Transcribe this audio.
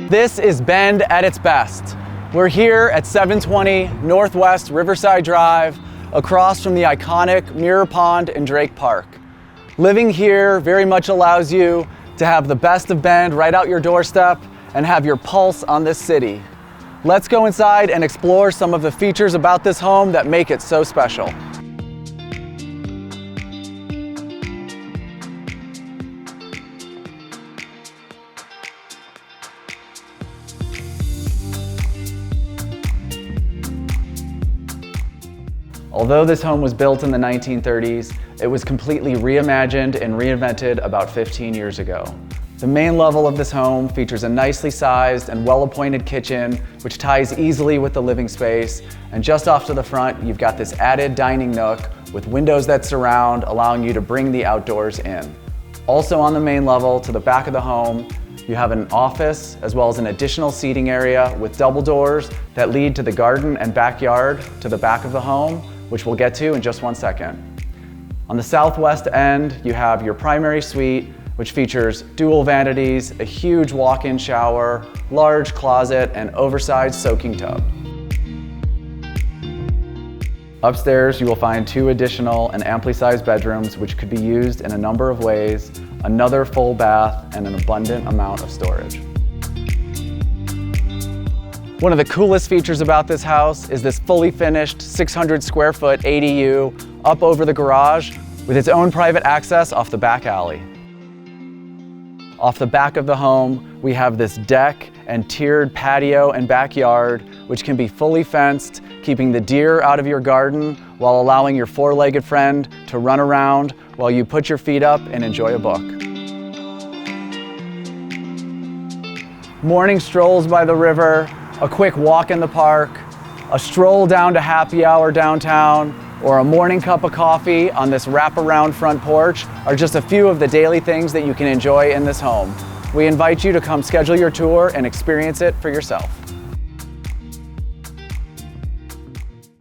This is Bend at its best. We're here at 720 Northwest Riverside Drive, across from the iconic Mirror Pond and Drake Park. Living here very much allows you to have the best of Bend right out your doorstep and have your pulse on this city. Let's go inside and explore some of the features about this home that make it so special. Although this home was built in the 1930s, it was completely reimagined and reinvented about 15 years ago. The main level of this home features a nicely sized and well-appointed kitchen, which ties easily with the living space. And just off to the front, you've got this added dining nook with windows that surround, allowing you to bring the outdoors in. Also on the main level, to the back of the home, you have an office as well as an additional seating area with double doors that lead to the garden and backyard to the back of the home, which we'll get to in just one second. On the southwest end, you have your primary suite, which features dual vanities, a huge walk-in shower, large closet, and oversized soaking tub. Upstairs, you will find 2 additional and amply sized bedrooms, which could be used in a number of ways, another full bath, and an abundant amount of storage. One of the coolest features about this house is this fully finished 600 square foot ADU up over the garage with its own private access off the back alley. Off the back of the home, we have this deck and tiered patio and backyard, which can be fully fenced, keeping the deer out of your garden while allowing your 4-legged friend to run around while you put your feet up and enjoy a book. Morning strolls by the river, a quick walk in the park, a stroll down to happy hour downtown, or a morning cup of coffee on this wraparound front porch are just a few of the daily things that you can enjoy in this home. We invite you to come schedule your tour and experience it for yourself.